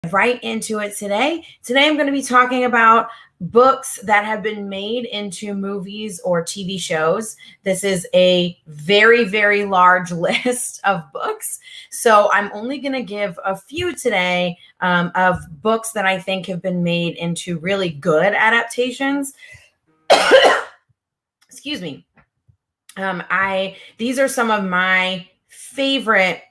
Right into it today. Today I'm going to be talking about books that have been made into movies or TV shows. This is a very, very large list of books. So I'm only going to give a few today of books that I think have been made into really good adaptations. Excuse me. These are some of my favorite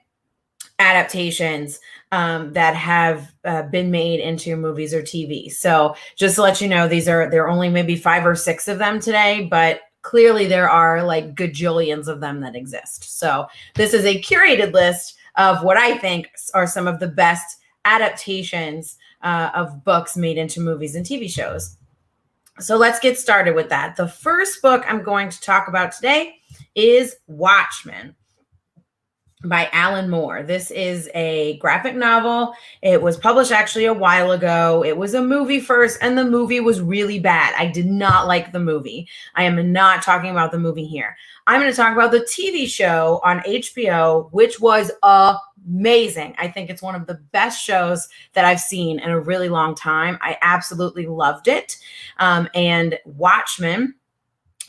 adaptations that have been made into movies or TV. So just to let you know, there are only maybe 5 or 6 of them today, but clearly there are like gajillions of them that exist. So this is a curated list of what I think are some of the best adaptations of books made into movies and TV shows. So let's get started with that. The first book I'm going to talk about today is Watchmen by Alan Moore. This is a graphic novel. It was published actually a while ago. It was a movie first, and the movie was really bad. I did not like the movie. I am not talking about the movie here. I'm going to talk about the TV show on HBO, which was amazing. I think it's one of the best shows that I've seen in a really long time. I absolutely loved it. And Watchmen,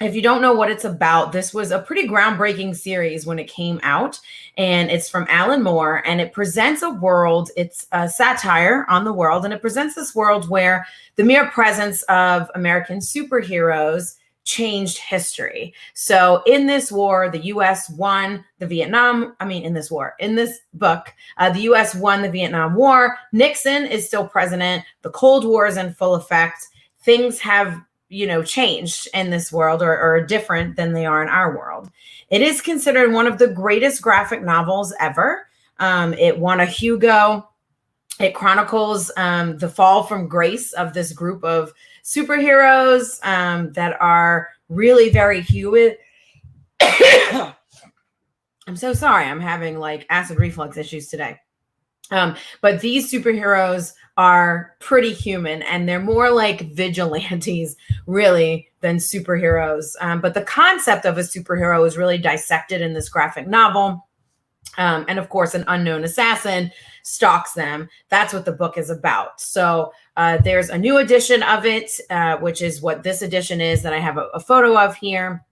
if you don't know what it's about, this was a pretty groundbreaking series when it came out, and it's from Alan Moore, and it presents a world, it's a satire on the world, and it presents this world where the mere presence of American superheroes changed history. So in this war, the U.S. won the in this book, the U.S. won the Vietnam War. Nixon is still president. The Cold War is in full effect. Things have changed in this world or different than they are in our world. It is considered one of the greatest graphic novels ever. It won a Hugo. It chronicles the fall from grace of this group of superheroes that are really very human. I'm so sorry. I'm having like acid reflux issues today. But these superheroes are pretty human, and they're more like vigilantes really than superheroes. But the concept of a superhero is really dissected in this graphic novel. And of course, an unknown assassin stalks them. That's what the book is about. So there's a new edition of it, which is what this edition is that I have a photo of here.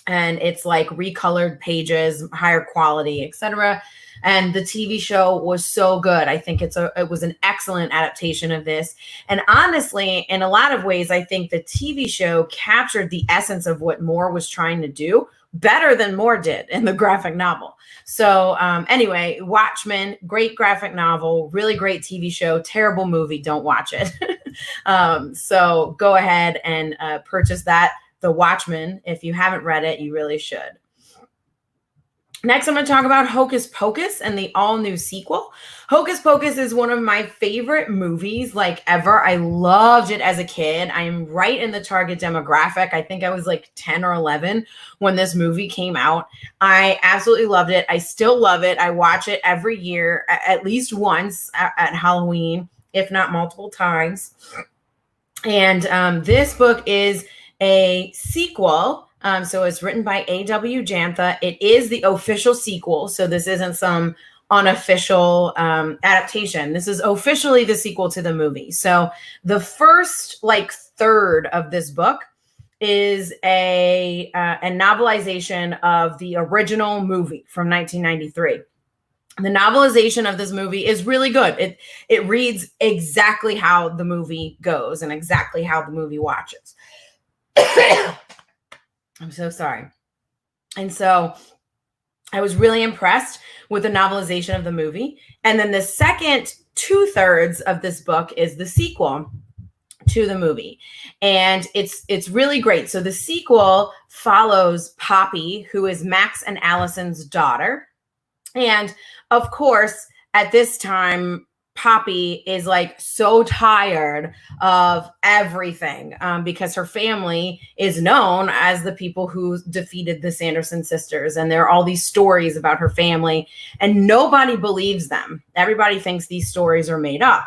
And it's like recolored pages, higher quality, etc. And the TV show was so good. I think it was an excellent adaptation of this. And honestly, in a lot of ways, I think the TV show captured the essence of what Moore was trying to do better than Moore did in the graphic novel. So anyway, Watchmen, great graphic novel, really great TV show, terrible movie. Don't watch it. So go ahead and purchase that. The Watchmen. If you haven't read it, you really should. Next, I'm going to talk about Hocus Pocus and the all-new sequel. Hocus Pocus is one of my favorite movies like ever. I loved it as a kid. I am right in the target demographic. I think I was like 10 or 11 when this movie came out. I absolutely loved it. I still love it. I watch it every year, at least once at Halloween, if not multiple times. And this book is a sequel. So it's written by A.W. Jantha. It is the official sequel. So this isn't some unofficial adaptation. This is officially the sequel to the movie. So the first third of this book is a novelization of the original movie from 1993. The novelization of this movie is really good. It reads exactly how the movie goes and exactly how the movie watches. I'm so sorry. And so I was really impressed with the novelization of the movie. And then the second 2/3 of this book is the sequel to the movie. And it's really great. So the sequel follows Poppy, who is Max and Allison's daughter. And of course, at this time, Poppy is like so tired of everything because her family is known as the people who defeated the Sanderson sisters. And there are all these stories about her family and nobody believes them. Everybody thinks these stories are made up.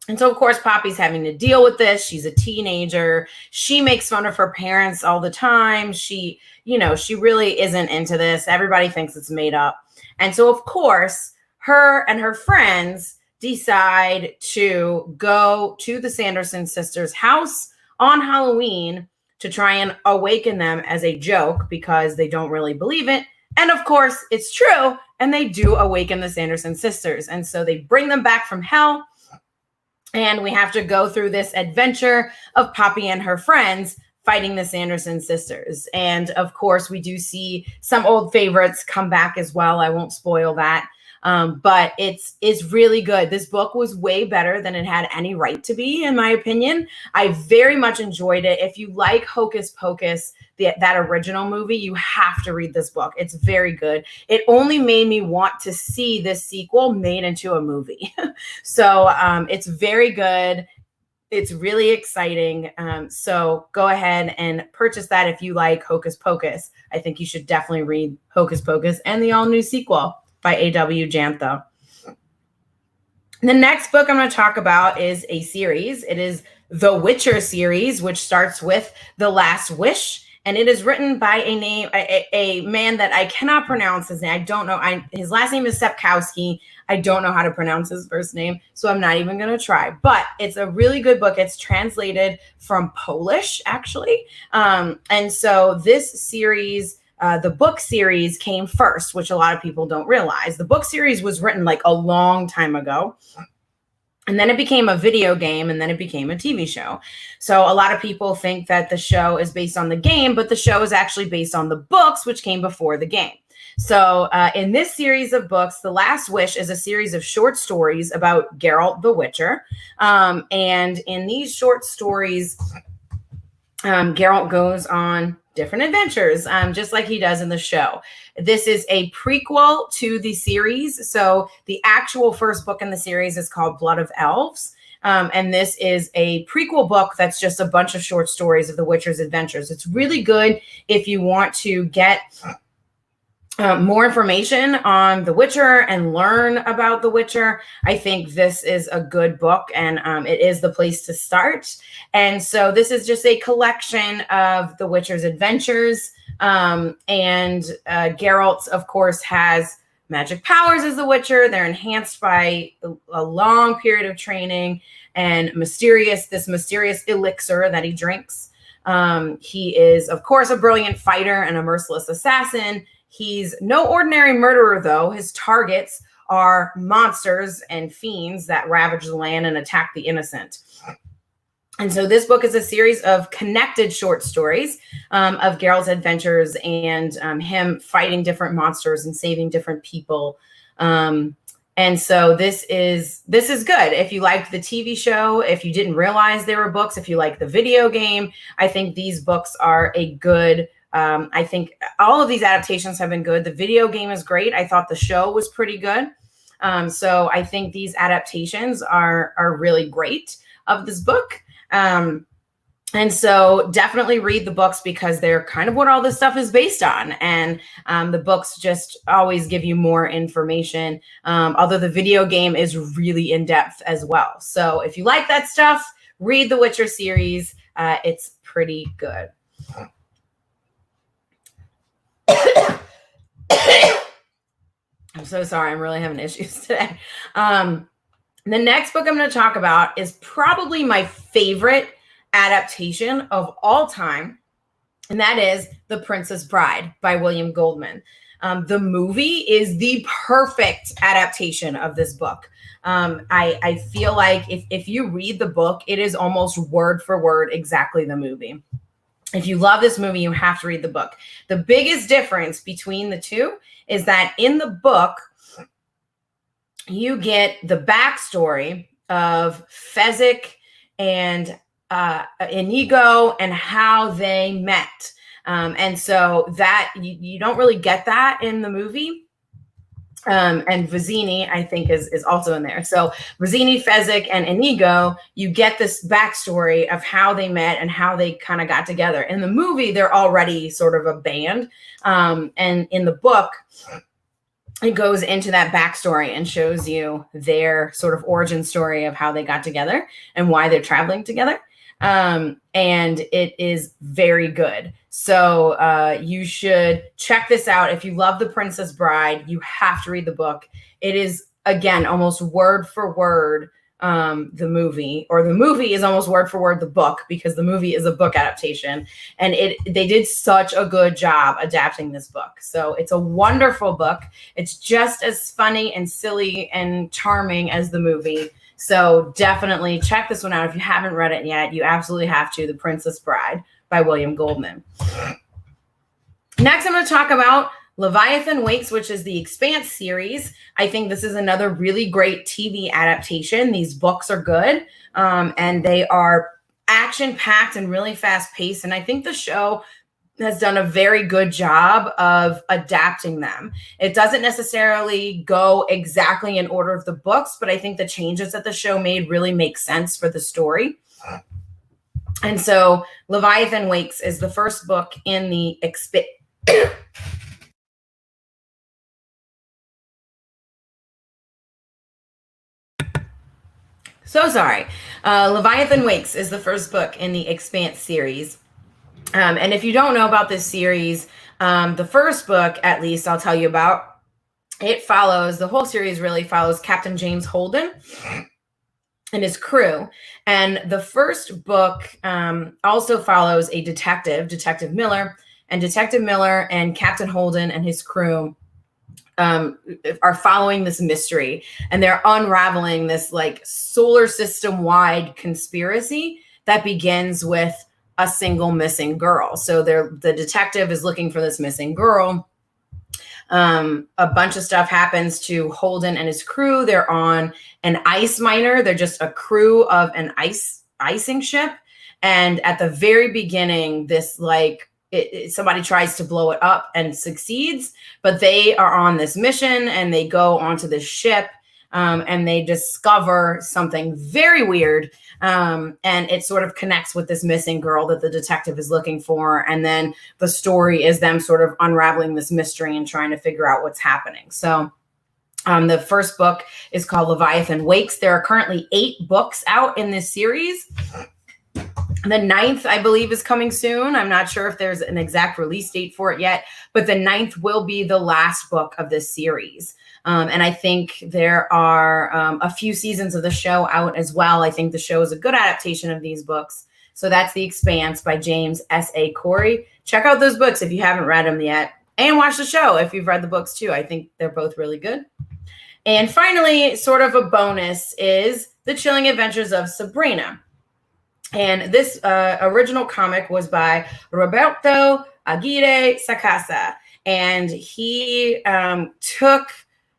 And so, of course, Poppy's having to deal with this. She's a teenager. She makes fun of her parents all the time. She really isn't into this. Everybody thinks it's made up. And so, of course, her and her friends decide to go to the Sanderson sisters' house on Halloween to try and awaken them as a joke because they don't really believe it. And of course, it's true. And they do awaken the Sanderson sisters. And so they bring them back from hell. And we have to go through this adventure of Poppy and her friends fighting the Sanderson sisters. And of course, we do see some old favorites come back as well. I won't spoil that. But it's really good. This book was way better than it had any right to be, in my opinion. I very much enjoyed it. If you like Hocus Pocus, that original movie, you have to read this book. It's very good. It only made me want to see this sequel made into a movie. So it's very good. It's really exciting. So go ahead and purchase that if you like Hocus Pocus. I think you should definitely read Hocus Pocus and the all-new sequel by A.W. Jantha. The next book I'm going to talk about is a series. It is the Witcher series, which starts with The Last Wish. And it is written by a man that I cannot pronounce his name. I don't know. His last name is Sapkowski. I don't know how to pronounce his first name, so I'm not even going to try. But it's a really good book. It's translated from Polish, actually. And so this series, the book series came first, which a lot of people don't realize. The book series was written like a long time ago. And then it became a video game, and then it became a TV show. So a lot of people think that the show is based on the game, but the show is actually based on the books, which came before the game. So in this series of books, The Last Wish is a series of short stories about Geralt the Witcher. And in these short stories, Geralt goes on different adventures, just like he does in the show. This is a prequel to the series. So the actual first book in the series is called Blood of Elves. And this is a prequel book that's just a bunch of short stories of the Witcher's adventures. It's really good if you want to get more information on The Witcher and learn about The Witcher. I think this is a good book, and it is the place to start. And so this is just a collection of The Witcher's adventures. And Geralt, of course, has magic powers as The Witcher. They're enhanced by a long period of training and this mysterious elixir that he drinks. He is, of course, a brilliant fighter and a merciless assassin. He's no ordinary murderer, though. His targets are monsters and fiends that ravage the land and attack the innocent. And so this book is a series of connected short stories of Geralt's adventures and him fighting different monsters and saving different people. And so this is good. If you liked the TV show, if you didn't realize there were books, if you like the video game, I think these books are a good. I think all of these adaptations have been good. The video game is great. I thought the show was pretty good. So I think these adaptations are really great of this book. And so definitely read the books because they're kind of what all this stuff is based on. And the books just always give you more information, although the video game is really in depth as well. So if you like that stuff, read the Witcher series. It's pretty good. I'm so sorry. I'm really having issues today. The next book I'm going to talk about is probably my favorite adaptation of all time, and that is The Princess Bride by William Goldman. The movie is the perfect adaptation of this book. I feel like if you read the book, it is almost word for word exactly the movie. If you love this movie, you have to read the book. The biggest difference between the two is that in the book, you get the backstory of Fezzik and Inigo and how they met. And so that you don't really get that in the movie. And Vizzini, I think, is also in there. So Vizzini, Fezzik, and Inigo, you get this backstory of how they met and how they kind of got together. In the movie, they're already sort of a band. And in the book, it goes into that backstory and shows you their sort of origin story of how they got together and why they're traveling together. And it is very good. So you should check this out. If you love The Princess Bride, you have to read the book. It is again, almost word for word the movie, or the movie is almost word for word the book, because the movie is a book adaptation, and they did such a good job adapting this book. So it's a wonderful book. It's just as funny and silly and charming as the movie. So definitely check this one out if you haven't read it yet. You absolutely have to. The Princess Bride by William Goldman. Next, I'm going to talk about Leviathan Wakes, which is the Expanse series. I think this is another really great TV adaptation. These books are good, and they are action-packed and really fast-paced. And I think the show has done a very good job of adapting them. It doesn't necessarily go exactly in order of the books, but I think the changes that the show made really make sense for the story. And so Leviathan Wakes is the first book in the Leviathan Wakes is the first book in the Expanse series. And if you don't know about this series, the first book, at least I'll tell you about, the whole series really follows Captain James Holden and his crew. And the first book also follows a Detective Miller, and Detective Miller and Captain Holden and his crew are following this mystery, and they're unraveling this like solar system wide conspiracy that begins with a single missing girl. So the detective is looking for this missing girl. A bunch of stuff happens to Holden and his crew. They're on an ice miner. They're just a crew of an icing ship. And at the very beginning, this somebody tries to blow it up and succeeds, but they are on this mission and they go onto this ship, and they discover something very weird. And it sort of connects with this missing girl that the detective is looking for. And then the story is them sort of unraveling this mystery and trying to figure out what's happening. So the first book is called Leviathan Wakes. There are currently 8 books out in this series. The 9th, I believe, is coming soon. I'm not sure if there's an exact release date for it yet, but the 9th will be the last book of this series. And I think there are a few seasons of the show out as well. I think the show is a good adaptation of these books. So that's The Expanse by James S.A. Corey. Check out those books if you haven't read them yet, and watch the show if you've read the books too. I think they're both really good. And finally, sort of a bonus, is The Chilling Adventures of Sabrina. And this original comic was by Roberto Aguirre-Sacasa. And he took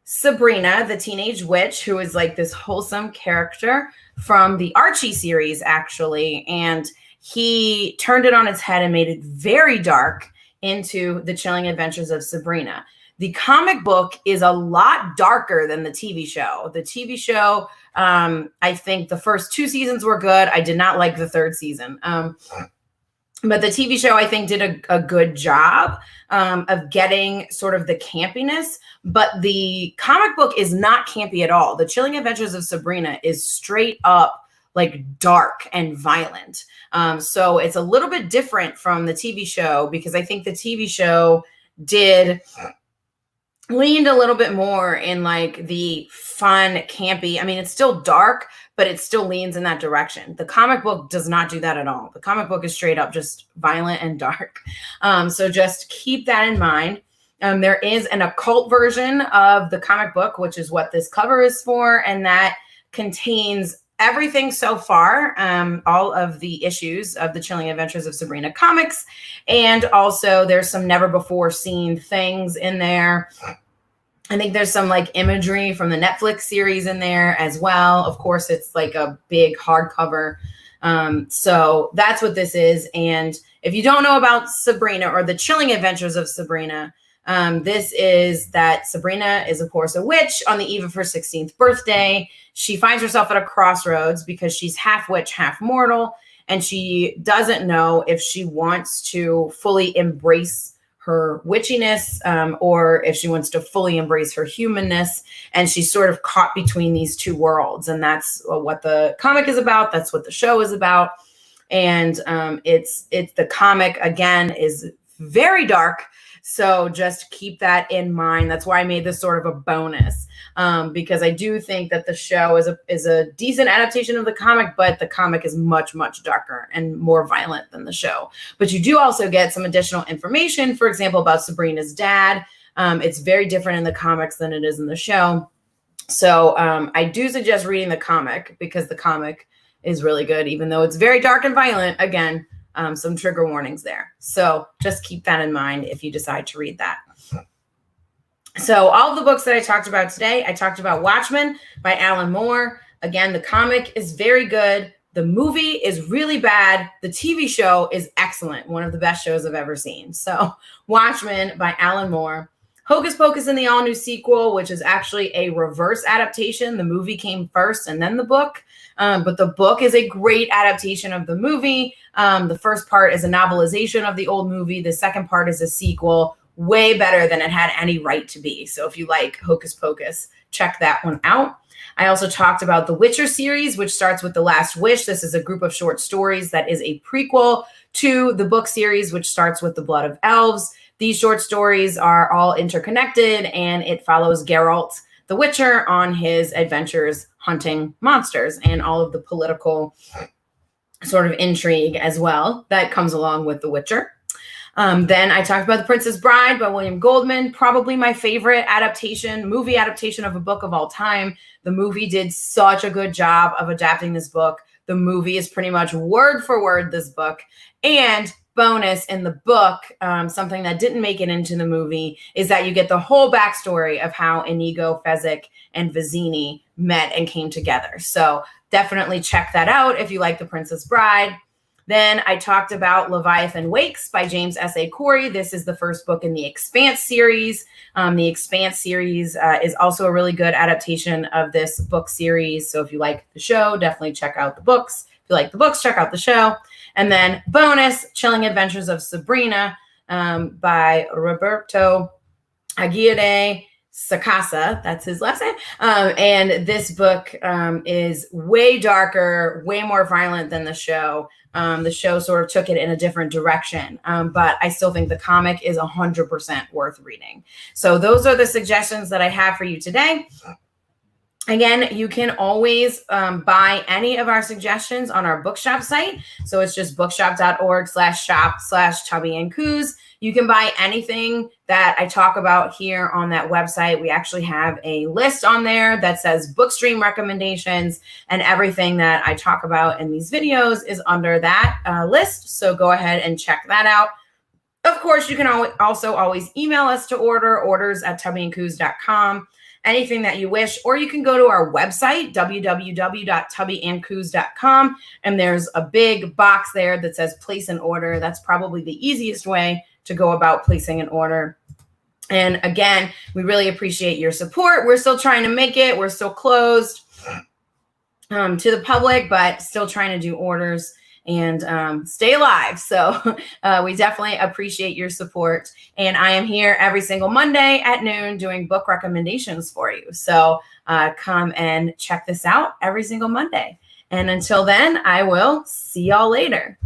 Sabrina, the teenage witch, who is like this wholesome character from the Archie series, actually, and he turned it on its head and made it very dark into The Chilling Adventures of Sabrina. The comic book is a lot darker than the TV show. The TV show, I think the first 2 seasons were good. I did not like the 3rd season. But the TV show, I think, did a good job of getting sort of the campiness. But the comic book is not campy at all. The Chilling Adventures of Sabrina is straight up like dark and violent. So it's a little bit different from the TV show, because I think the TV show leaned a little bit more in like the fun, campy. I mean, it's still dark, but it still leans in that direction. The comic book does not do that at all. The comic book is straight up just violent and dark. So just keep that in mind. There is an occult version of the comic book, which is what this cover is for. And that contains everything so far, all of the issues of the Chilling Adventures of Sabrina comics. And also there's some never before seen things in there. I think there's some like imagery from the Netflix series in there as well. Of course, it's like a big hardcover. So that's what this is. And if you don't know about Sabrina or the Chilling Adventures of Sabrina, this is that Sabrina is, of course, a witch on the eve of her 16th birthday. She finds herself at a crossroads because she's half witch, half mortal, and she doesn't know if she wants to fully embrace her witchiness, or if she wants to fully embrace her humanness. And she's sort of caught between these two worlds. And that's what the comic is about. That's what the show is about. And it's the comic, again, is very dark, So just keep that in mind. That's why I made this sort of a bonus, because I do think that the show is a decent adaptation of the comic, but the comic is much, much darker and more violent than the show. But you do also get some additional information, for example, about Sabrina's dad. It's very different in the comics than it is in the show. So I do suggest reading the comic, because the comic is really good, even though it's very dark and violent. Again, some trigger warnings there. So just keep that in mind if you decide to read that. So all of the books that I talked about today, I talked about Watchmen by Alan Moore. Again, the comic is very good. The movie is really bad. The TV show is excellent. One of the best shows I've ever seen. So Watchmen by Alan Moore. Hocus Pocus in the all-new sequel, which is actually a reverse adaptation. The movie came first and then the book. But the book is a great adaptation of the movie. The first part is a novelization of the old movie. The second part is a sequel, way better than it had any right to be. So if you like Hocus Pocus, check that one out. I also talked about the Witcher series, which starts with The Last Wish. This is a group of short stories that is a prequel to the book series, which starts with The Blood of Elves. These short stories are all interconnected, and it follows Geralt the Witcher on his adventures hunting monsters and all of the political sort of intrigue as well that comes along with The Witcher. Then I talked about The Princess Bride by William Goldman, probably my favorite movie adaptation of a book of all time. The movie did such a good job of adapting this book. The movie is pretty much word for word this book. And bonus, in the book, something that didn't make it into the movie is that you get the whole backstory of how Inigo, Fezzik, and Vizzini met and came together. So definitely check that out if you like The Princess Bride. Then I talked about Leviathan Wakes by James S.A. Corey. This is the first book in the Expanse series. The Expanse series is also a really good adaptation of this book series. So if you like the show, definitely check out the books. If you like the books, check out the show. And then bonus, Chilling Adventures of Sabrina by Roberto Aguirre-Sacasa. That's his last name. And this book is way darker, way more violent than the show. The show sort of took it in a different direction, but I still think the comic is 100% worth reading. So those are the suggestions that I have for you today. Again, you can always buy any of our suggestions on our bookshop site. So it's just bookshop.org/shop/Tubby&Coos. You can buy anything that I talk about here on that website. We actually have a list on there that says Bookstream recommendations, and everything that I talk about in these videos is under that list. So go ahead and check that out. Of course, you can also always email us to orders@tubbyandcoos.com. Anything that you wish, or you can go to our website, www.tubbyandcoos.com, and there's a big box there that says place an order. That's probably the easiest way to go about placing an order. And again, we really appreciate your support. We're still trying to make it. We're still closed to the public, but still trying to do orders and stay alive. So we definitely appreciate your support. And I am here every single Monday at noon doing book recommendations for you. So come and check this out every single Monday. And until then, I will see y'all later.